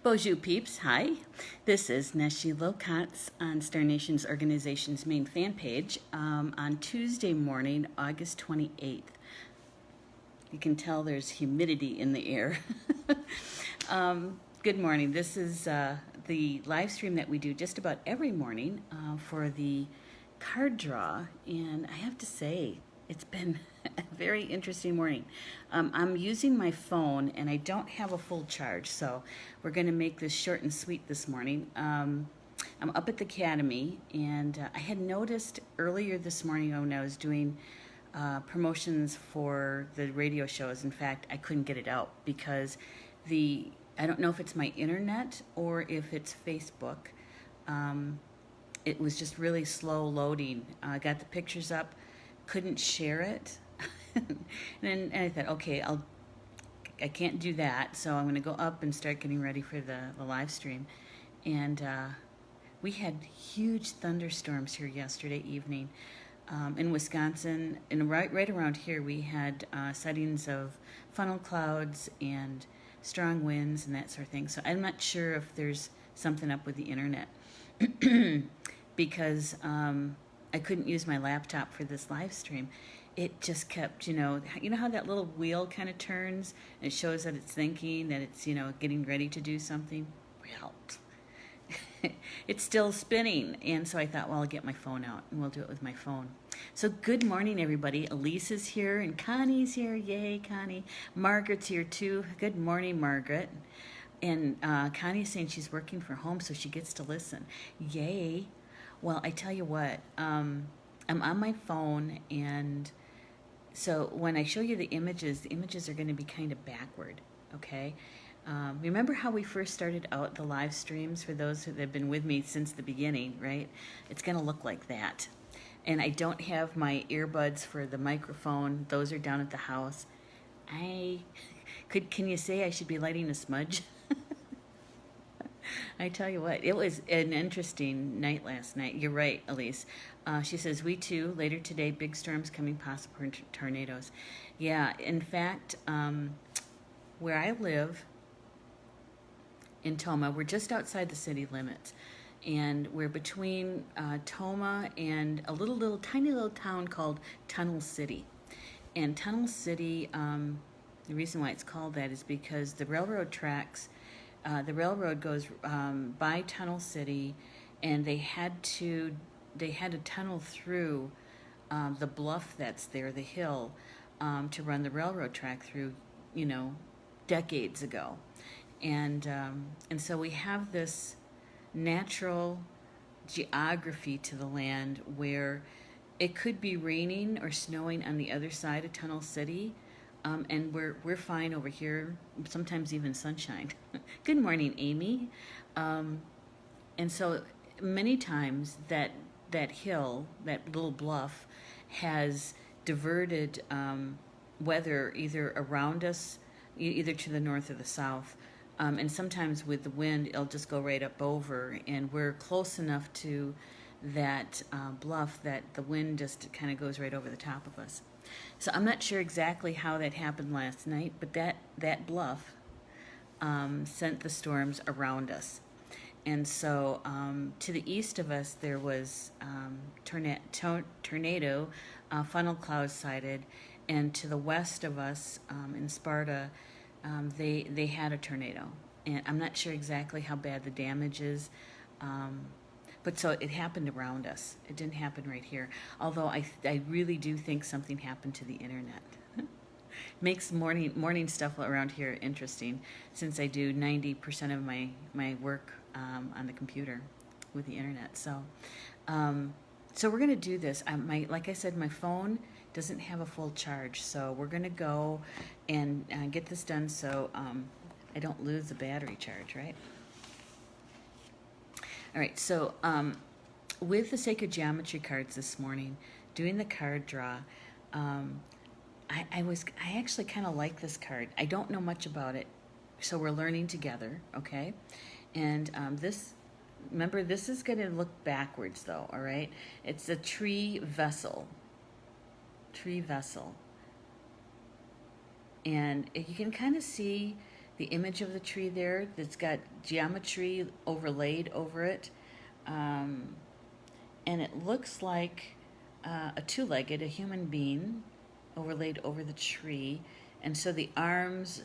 Bonjour peeps, hi. This is Neshi Locatz on Star Nation's organization's main fan page on Tuesday morning, August 28th. You can tell there's humidity in the air. Good morning. This is the live stream that we do just about every morning for the card draw, and I have to say, it's been a very interesting morning. I'm using my phone and I don't have a full charge, so we're going to make this short and sweet this morning. I'm up at the academy, and I had noticed earlier this morning when I was doing promotions for the radio shows. In fact, I couldn't get it out because I don't know if it's my internet or if it's Facebook. It was just really slow loading. I got the pictures up, couldn't share it. and I thought, okay, I can't do that, so I'm going to go up and start getting ready for the live stream. And we had huge thunderstorms here yesterday evening in Wisconsin, and right around here we had sightings of funnel clouds and strong winds and that sort of thing. So I'm not sure if there's something up with the internet because I couldn't use my laptop for this live stream. It just kept, you know how that little wheel kind of turns and it shows that it's thinking, that it's, getting ready to do something? Well, it's still spinning. And so I thought, well, I'll get my phone out and we'll do it with my phone. So good morning, everybody. Elisa's here and Connie's here. Yay, Connie. Margaret's here too. Good morning, Margaret. And Connie's saying she's working from home, so she gets to listen. Yay. Well, I tell you what, I'm on my phone, and so when I show you the images are going to be kind of backward, okay? Remember how we first started out the live streams, for those who have been with me since the beginning, right? It's going to look like that. And I don't have my earbuds for the microphone. Those are down at the house. Can you say I should be lighting a smudge? I tell you what, it was an interesting night last night. You're right, Elise. She says, we too, later today, big storms coming, possible tornadoes. Yeah, in fact, where I live in Toma, we're just outside the city limits. And we're between Toma and a tiny little town called Tunnel City. And Tunnel City, the reason why it's called that is because the railroad tracks, the railroad goes by Tunnel City, and they had to tunnel through the bluff that's there, the hill, to run the railroad track through, decades ago. And so we have this natural geography to the land where it could be raining or snowing on the other side of Tunnel City. And we're fine over here, sometimes even sunshine. Good morning, Amy. And so many times that hill, that little bluff, has diverted weather either around us, either to the north or the south. And sometimes with the wind, it'll just go right up over, and we're close enough to that bluff that the wind just kind of goes right over the top of us. So I'm not sure exactly how that happened last night, but that bluff sent the storms around us. And so to the east of us, there was tornado, funnel clouds sighted, and to the west of us in Sparta, they had a tornado. And I'm not sure exactly how bad the damage is. But so it happened around us. It didn't happen right here. Although I really do think something happened to the internet. Makes morning stuff around here interesting, since I do 90% of my work on the computer with the internet. So we're going to do this. Like I said, my phone doesn't have a full charge, so we're going to go and get this done so I don't lose the battery charge, right? All right, so with the Sacred Geometry cards this morning, doing the card draw, I actually kind of like this card. I don't know much about it, so we're learning together, okay? And remember, this is going to look backwards, though, all right? It's a tree vessel. And you can kind of see the image of the tree there that's got geometry overlaid over it. And it looks like a two-legged, a human being overlaid over the tree. And so the arms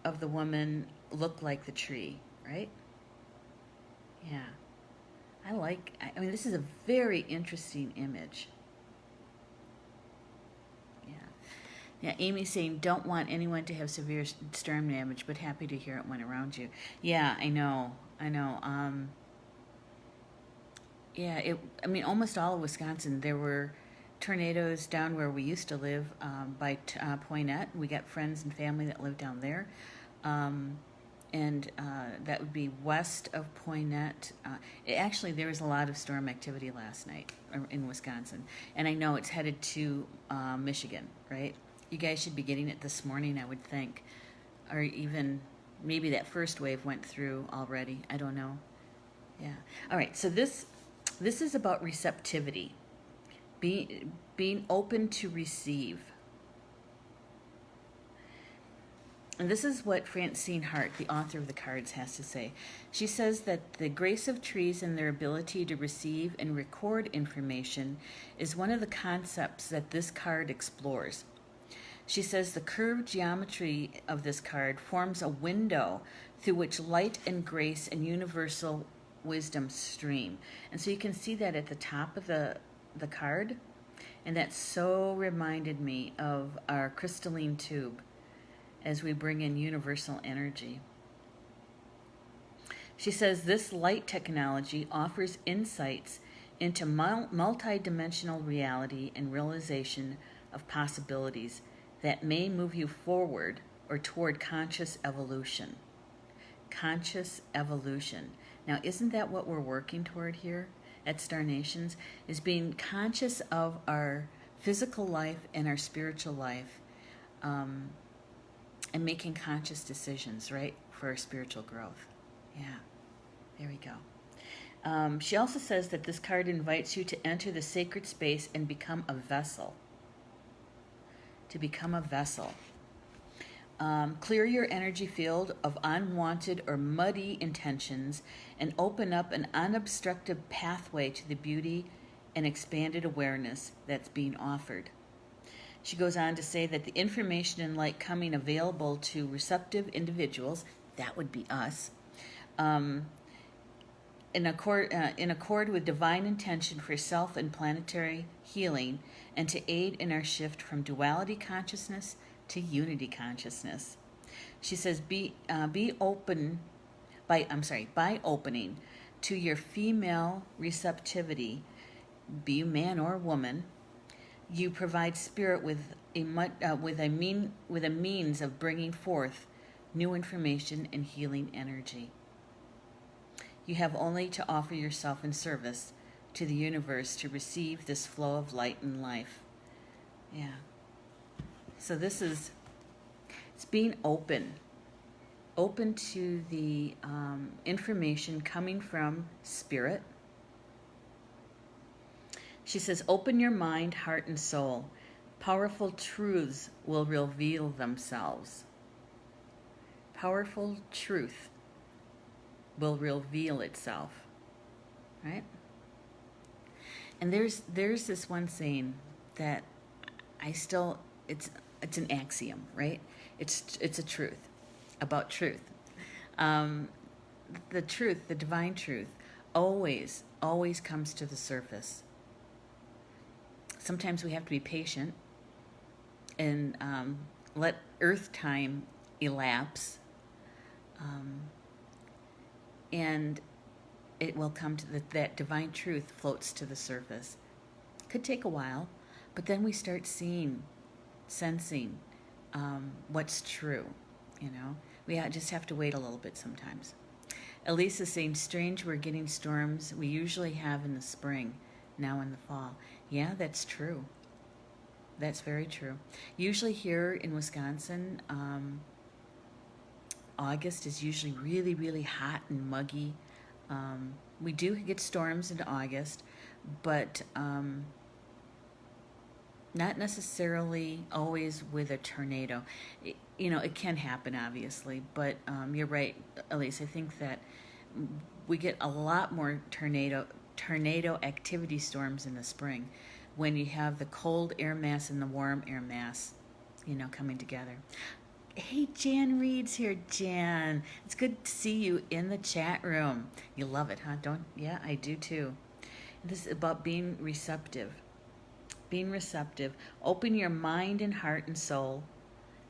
of the woman look like the tree, right? Yeah. I mean, this is a very interesting image. Yeah. Yeah, Amy's saying, don't want anyone to have severe storm damage, but happy to hear it went around you. Yeah, I know. Yeah, I mean, almost all of Wisconsin, there were tornadoes down where we used to live by Poynette. We got friends and family that live down there. And that would be west of Poynette. Actually, there was a lot of storm activity last night in Wisconsin. And I know it's headed to Michigan, right? You guys should be getting it this morning, I would think. Or even maybe that first wave went through already. I don't know. Yeah. All right, so this is about receptivity, being open to receive. And this is what Francine Hart, the author of the cards, has to say. She says that the grace of trees and their ability to receive and record information is one of the concepts that this card explores. She says the curved geometry of this card forms a window through which light and grace and universal wisdom stream. And so you can see that at the top of the card. And that so reminded me of our crystalline tube as we bring in universal energy. She says this light technology offers insights into multi-dimensional reality and realization of possibilities that may move you forward or toward conscious evolution. Conscious evolution. Now, isn't that what we're working toward here at Star Nations? Is being conscious of our physical life and our spiritual life, and making conscious decisions, right, for our spiritual growth. Yeah, there we go. She also says that this card invites you to enter the sacred space and become a vessel. To become a vessel. Clear your energy field of unwanted or muddy intentions and open up an unobstructed pathway to the beauty and expanded awareness that's being offered. She goes on to say that the information and light coming available to receptive individuals, that would be us, in accord with divine intention for self and planetary healing, and to aid in our shift from duality consciousness to unity consciousness. She says, by opening to your female receptivity, be you man or woman, you provide spirit with a means of bringing forth new information and healing energy. You have only to offer yourself in service to the universe to receive this flow of light and life. Yeah. So it's being open to the information coming from spirit. She says, open your mind, heart, and soul. Powerful truths will reveal themselves. Powerful truth will reveal itself. Right? And there's this one saying that it's an axiom, right? It's a truth about truth. The truth, the divine truth, always comes to the surface. Sometimes we have to be patient and let earth time elapse, and it will come to that divine truth floats to the surface. Could take a while, but then we start sensing what's true. We just have to wait a little bit sometimes. Elise is saying, strange, we're getting storms we usually have in the spring, now in the fall. Yeah, that's true. That's very true. Usually here in Wisconsin, August is usually really, really hot and muggy. We do get storms into August, but Not necessarily always with a tornado. You know, it can happen, obviously, but you're right, Elise. I think that we get a lot more tornado activity storms in the spring when you have the cold air mass and the warm air mass, you know, coming together. Hey, Jan Reed's here. Jan, it's good to see you in the chat room. You love it, huh? Don't? Yeah, I do too. This is about being receptive. Being receptive. Open your mind and heart and soul,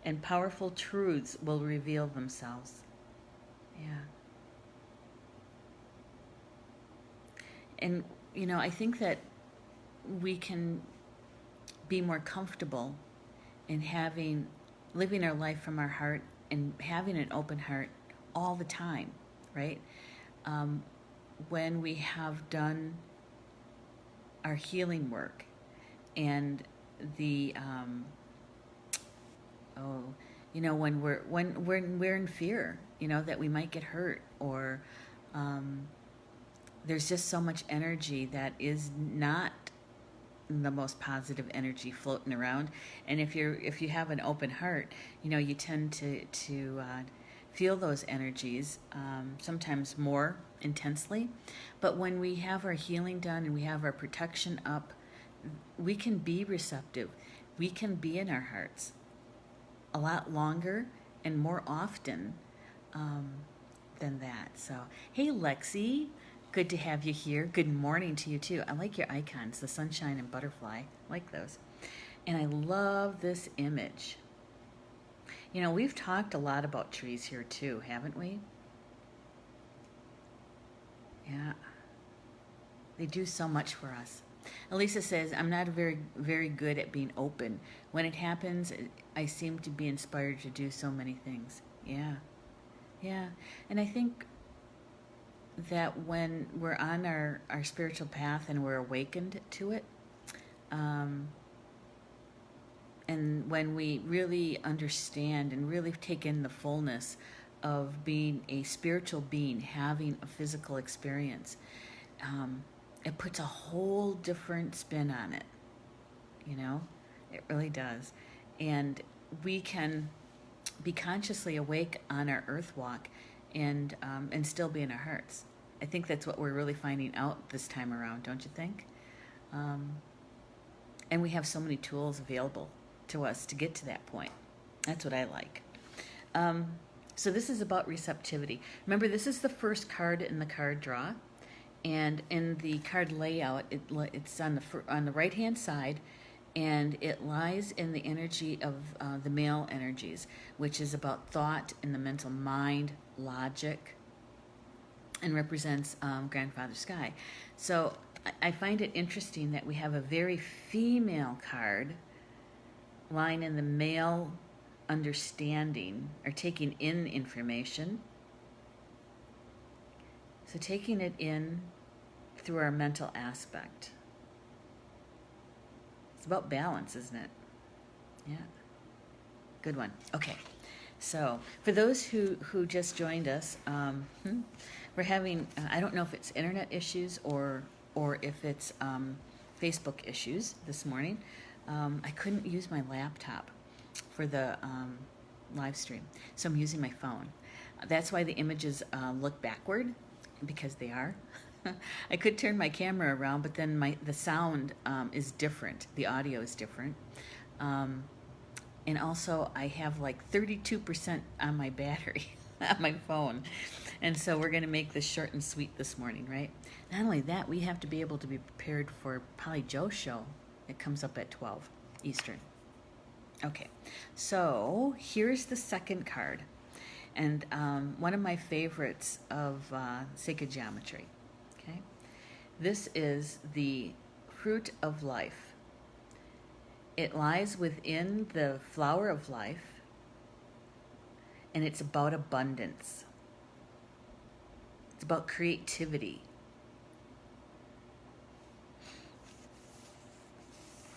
and powerful truths will reveal themselves. Yeah. And, you know, I think that we can be more comfortable in living our life from our heart and having an open heart all the time, right? When we have done our healing work and the you know, when we're in fear, you know, that we might get hurt, or there's just so much energy that is not the most positive energy floating around. And if you have an open heart, you know, you tend to feel those energies sometimes more intensely. But when we have our healing done and we have our protection up, we can be receptive. We can be in our hearts a lot longer and more often than that. So, hey, Lexi, good to have you here. Good morning to you, too. I like your icons, the sunshine and butterfly. I like those. And I love this image. You know, we've talked a lot about trees here, too, haven't we? Yeah. They do so much for us. Elisa says, I'm not very good at being open. When it happens, I seem to be inspired to do so many things. Yeah. Yeah. And I think that when we're on our spiritual path and we're awakened to it, and when we really understand and really take in the fullness of being a spiritual being, having a physical experience, it puts a whole different spin on it. You know, it really does. And we can be consciously awake on our earth walk and still be in our hearts. I think that's what we're really finding out this time around, don't you think? And we have so many tools available to us to get to that point. That's what I like. So this is about receptivity. Remember, this is the first card in the card draw. And in the card layout, it's on the right-hand side, and it lies in the energy of the male energies, which is about thought and the mental mind, logic, and represents Grandfather Sky. So I find it interesting that we have a very female card lying in the male understanding or taking in information. So taking it in through our mental aspect. It's about balance, isn't it? Yeah. Good one. Okay. So for those who just joined us, we're having, I don't know if it's internet issues or if it's Facebook issues this morning. I couldn't use my laptop for the live stream, so I'm using my phone. That's why the images look backward, because they are. I could turn my camera around, but then the sound is different. The audio is different. And also, I have like 32% on my battery on my phone. And so we're going to make this short and sweet this morning, right? Not only that, we have to be able to be prepared for Polly Joe's show. It comes up at 12 Eastern. Okay, so here's the second card. And one of my favorites of sacred geometry. Okay, this is the fruit of life. It lies within the flower of life, and it's about abundance. It's about creativity.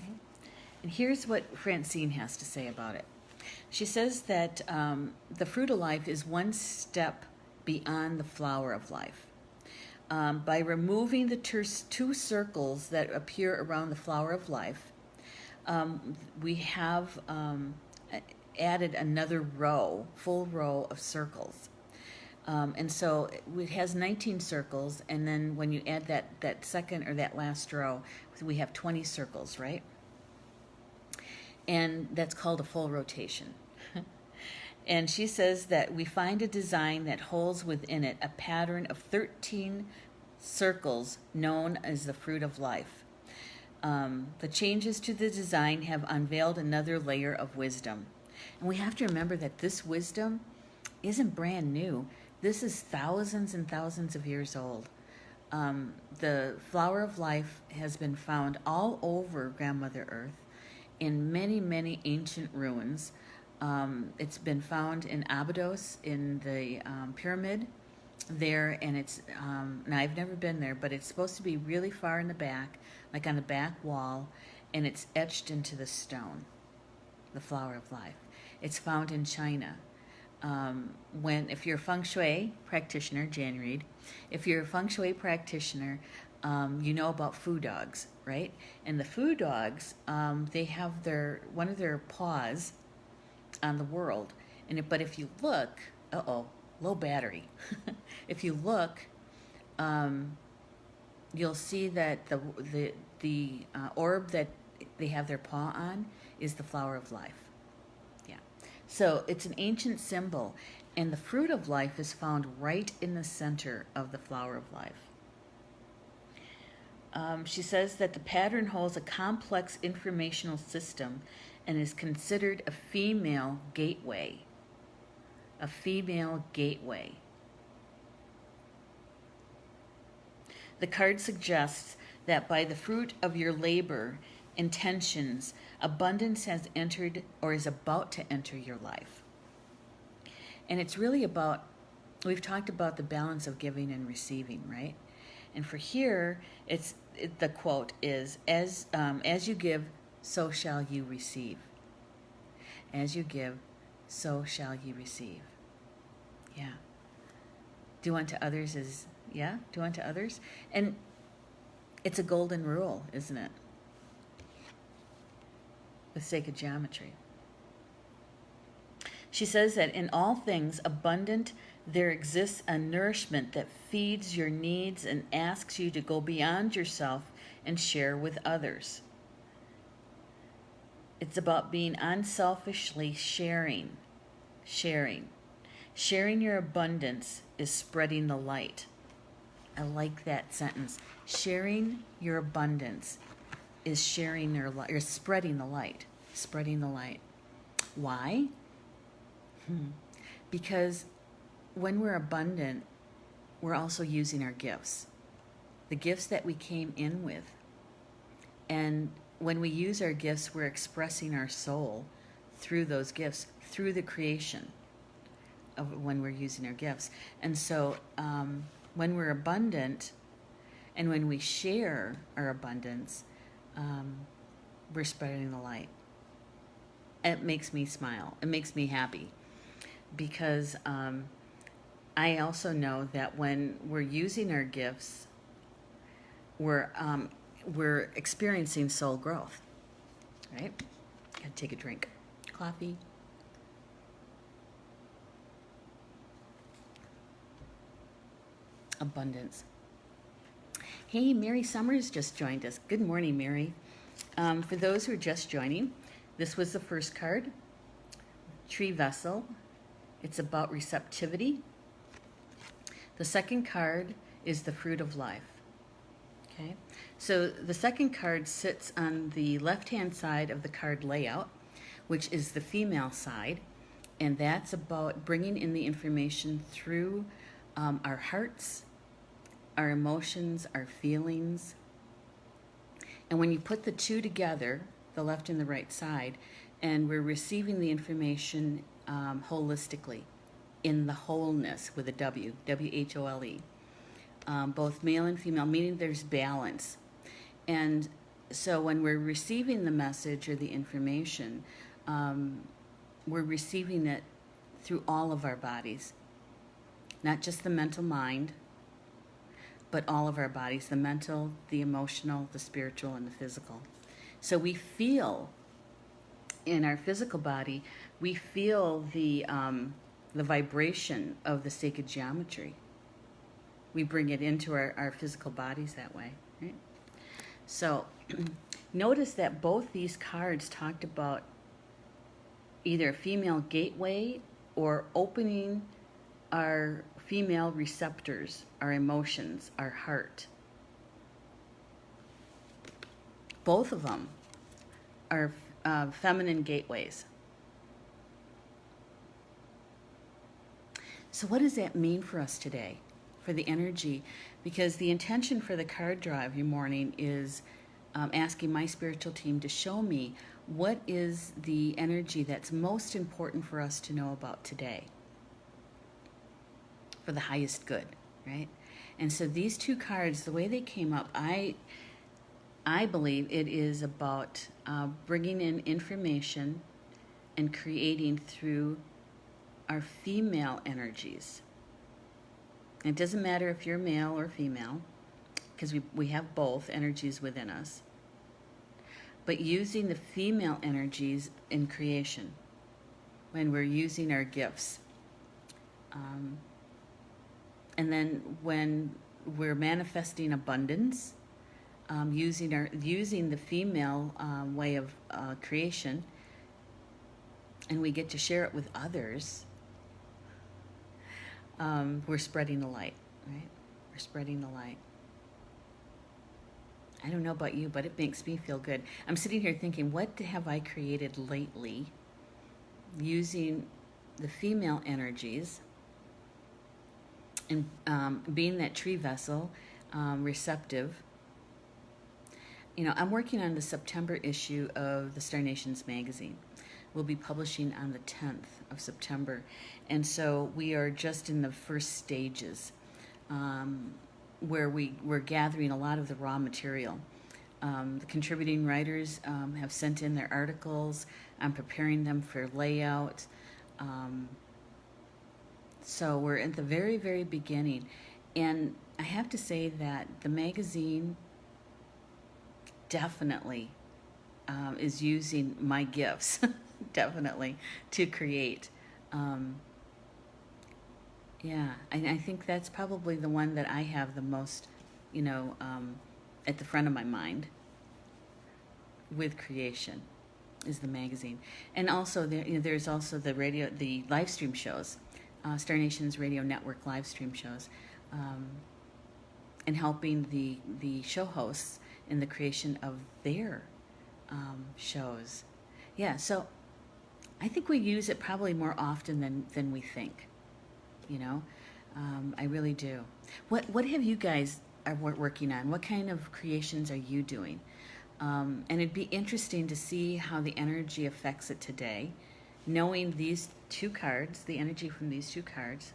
Okay. And here's what Francine has to say about it. She says that the fruit of life is one step beyond the flower of life. By removing the two circles that appear around the flower of life, We have added another row, full row of circles. And so it has 19 circles, and then when you add that second or that last row, we have 20 circles, right? And that's called a full rotation. And she says that we find a design that holds within it a pattern of 13 circles known as the fruit of life. The changes to the design have unveiled another layer of wisdom. And we have to remember that this wisdom isn't brand new. This is thousands and thousands of years old. The flower of life has been found all over Grandmother Earth in many, many ancient ruins. It's been found in Abydos, in the pyramid there, and it's, now I've never been there, but it's supposed to be really far in the back, like on the back wall, and it's etched into the stone, the flower of life. It's found in China. If you're a feng shui practitioner, Jan Reed, if you're a feng shui practitioner, you know about foo dogs, right? And the foo dogs, they have one of their paws on the world. But if you look, low battery. If you look, you'll see that the orb that they have their paw on is the flower of life. Yeah. So it's an ancient symbol, and the fruit of life is found right in the center of the flower of life. She says that the pattern holds a complex informational system and is considered a female gateway. A female gateway. The card suggests that by the fruit of your labor, intentions, abundance has entered or is about to enter your life. And it's really about, we've talked about the balance of giving and receiving, right? And for here, the quote is, as you give, so shall you receive. As you give, so shall you receive. Yeah. Do unto others as, yeah, do unto others. And it's a golden rule, isn't it? With sacred geometry. She says that in all things abundant, there exists a nourishment that feeds your needs and asks you to go beyond yourself and share with others. It's about being unselfishly sharing. Sharing your abundance is spreading the light. I like that sentence. Sharing your abundance is sharing your light, or spreading the light. Spreading the light. Why? Because when we're abundant, we're also using our gifts. The gifts that we came in with. And when we use our gifts, we're expressing our soul through those gifts, through the creation of when we're using our gifts. And so when we're abundant and when we share our abundance, we're spreading the light. It makes me smile. It makes me happy because I also know that when we're using our gifts, we're experiencing soul growth, right? Gotta take a drink. Coffee. Abundance. Hey, Mary Summers just joined us. Good morning, Mary. For those who are just joining, this was the first card, Tree Vessel. It's about receptivity. The second card is the fruit of life. Okay, so the second card sits on the left-hand side of the card layout, which is the female side, and that's about bringing in the information through our hearts, our emotions, our feelings. And when you put the two together, the left and the right side, and we're receiving the information holistically, in the wholeness with a W, W-H-O-L-E, both male and female, meaning there's balance. And so when we're receiving the message or the information, we're receiving it through all of our bodies, not just the mental mind, but all of our bodies, the mental, the emotional, the spiritual, and the physical. So we feel in our physical body, we feel the vibration of the sacred geometry. We bring it into our physical bodies that way, right? So notice that both these cards talked about either a female gateway or opening our female receptors, our emotions, our heart. Both of them are feminine gateways. So what does that mean for us today, for the energy? Because the intention for the card draw every morning is asking my spiritual team to show me what is the energy that's most important for us to know about today for the highest good, right? And so these two cards, the way they came up, I believe it is about bringing in information and creating through our female energies. It doesn't matter if you're male or female, because we have both energies within us. But using the female energies in creation, when we're using our gifts. And then when we're manifesting abundance, using the female way of creation, and we get to share it with others, we're spreading the light, right? We're spreading the light. I don't know about you, but it makes me feel good. I'm sitting here thinking, what have I created lately using the female energies and being that tree vessel, receptive. You know, I'm working on the September issue of the Star Nations magazine. We'll be publishing on the 10th of September. And so we are just in the first stages where we're gathering a lot of the raw material. The contributing writers have sent in their articles. I'm preparing them for layout. So we're at the very, very beginning. And I have to say that the magazine definitely is using my gifts, definitely, to create. Yeah, I think that's probably the one that I have the most, at the front of my mind with creation is the magazine. And also there's also the live stream shows, Star Nations Radio Network live stream shows, and helping the show hosts in the creation of their shows. Yeah, so I think we use it probably more often than we think. I really do. What have you guys are working on? What kind of creations are you doing? And it'd be interesting to see how the energy affects it today, knowing these two cards, the energy from these two cards.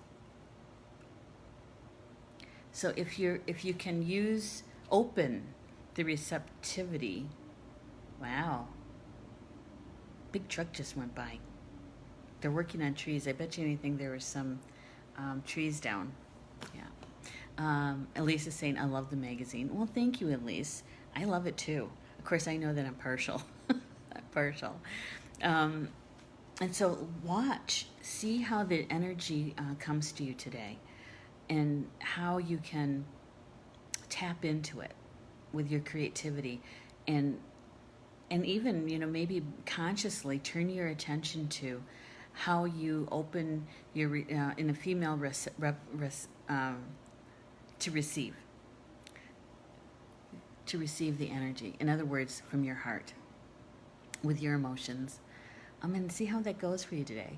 So if you can open the receptivity. Wow. Big truck just went by. They're working on trees. I bet you anything there were some trees down. Yeah. Elise is saying, I love the magazine. Well, thank you, Elise. I love it too. Of course, I know that I'm partial. I'm partial. And so see how the energy comes to you today and how you can tap into it with your creativity and even, maybe consciously turn your attention to how you open your in a female to receive the energy. In other words, from your heart, with your emotions. And see how that goes for you today.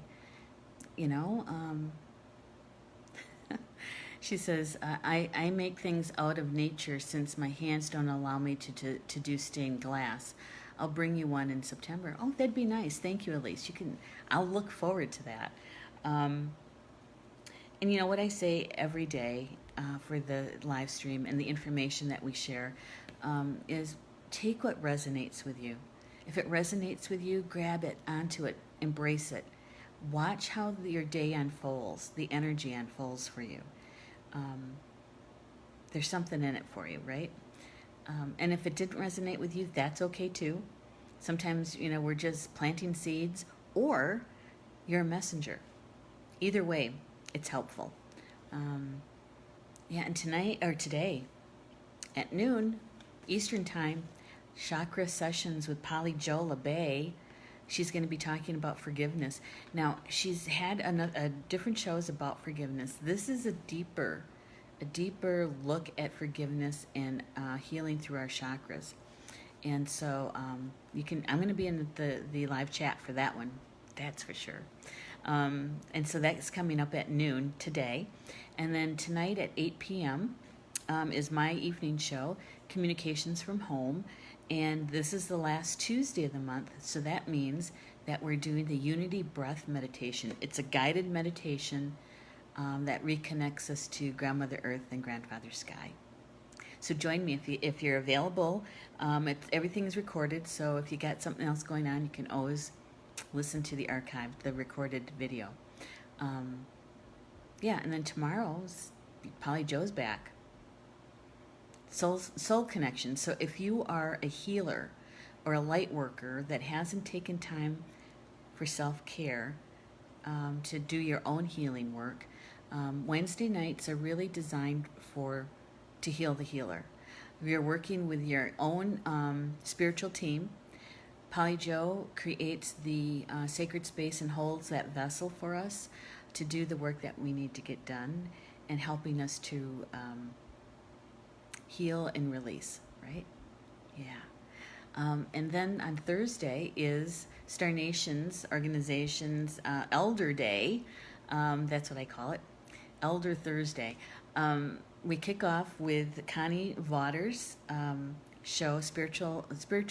She says, I make things out of nature since my hands don't allow me to do stained glass. I'll bring you one in September. Oh, that'd be nice. Thank you, Elise. I'll look forward to that. And what I say every day for the live stream and the information that we share is take what resonates with you. If it resonates with you, grab it, onto it, embrace it. Watch how your day unfolds, the energy unfolds for you. There's something in it for you, right? And if it didn't resonate with you, that's okay too. Sometimes, we're just planting seeds, or you're a messenger. Either way, it's helpful. Um, yeah, and today at noon Eastern Time, Chakra Sessions with Polly Jo LeBay. She's going to be talking about forgiveness. Now, she's had different shows about forgiveness. This is a deeper look at forgiveness and healing through our chakras. And so I'm going to be in the live chat for that one. That's for sure. And so that's coming up at noon today. And then tonight at 8 p.m. Is my evening show, Communications from Home. And this is the last Tuesday of the month. So that means that we're doing the Unity Breath Meditation. It's a guided meditation that reconnects us to Grandmother Earth and Grandfather Sky. So join me if you're available. Everything is recorded, so if you got something else going on, you can always listen to the archive, the recorded video. And then tomorrow's Polly Jo's back. Soul connection. So if you are a healer or a light worker that hasn't taken time for self-care to do your own healing work, Wednesday nights are really designed to heal the healer. You're working with your own spiritual team. Polly Jo creates the sacred space and holds that vessel for us to do the work that we need to get done, and helping us to heal and release, right? Yeah. And then on Thursday is Star Nations Organization's Elder Day. That's what I call it, Elder Thursday. We kick off with Connie Vaughters' show, Spiritual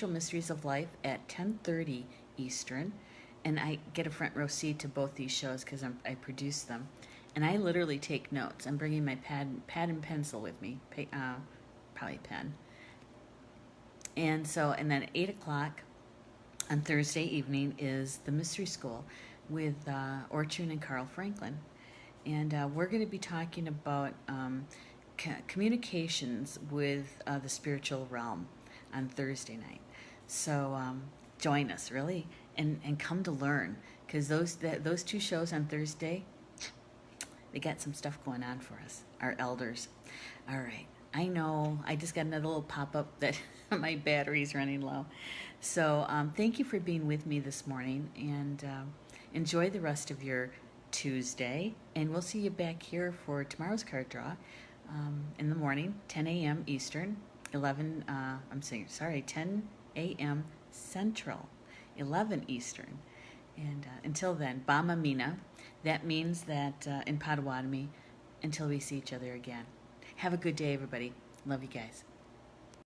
Mysteries of Life, at 10:30 Eastern. And I get a front row seat to both these shows because I produce them. And I literally take notes. I'm bringing my pad and pencil with me, probably pen. And then at 8 o'clock on Thursday evening is the Mystery School with Orchun and Carl Franklin. And we're going to be talking about communications with the spiritual realm on Thursday night. So join us, really, and come to learn, because those two shows on Thursday, they got some stuff going on for us, our elders. All right. I know, I just got another little pop-up that my battery's running low. So thank you for being with me this morning, and enjoy the rest of your Tuesday. And we'll see you back here for tomorrow's card draw in the morning, 10 a.m. Eastern, 10 a.m. Central, 11 Eastern. And until then, Bama Mina. That means that in Potawatomi, until we see each other again. Have a good day, everybody. Love you guys.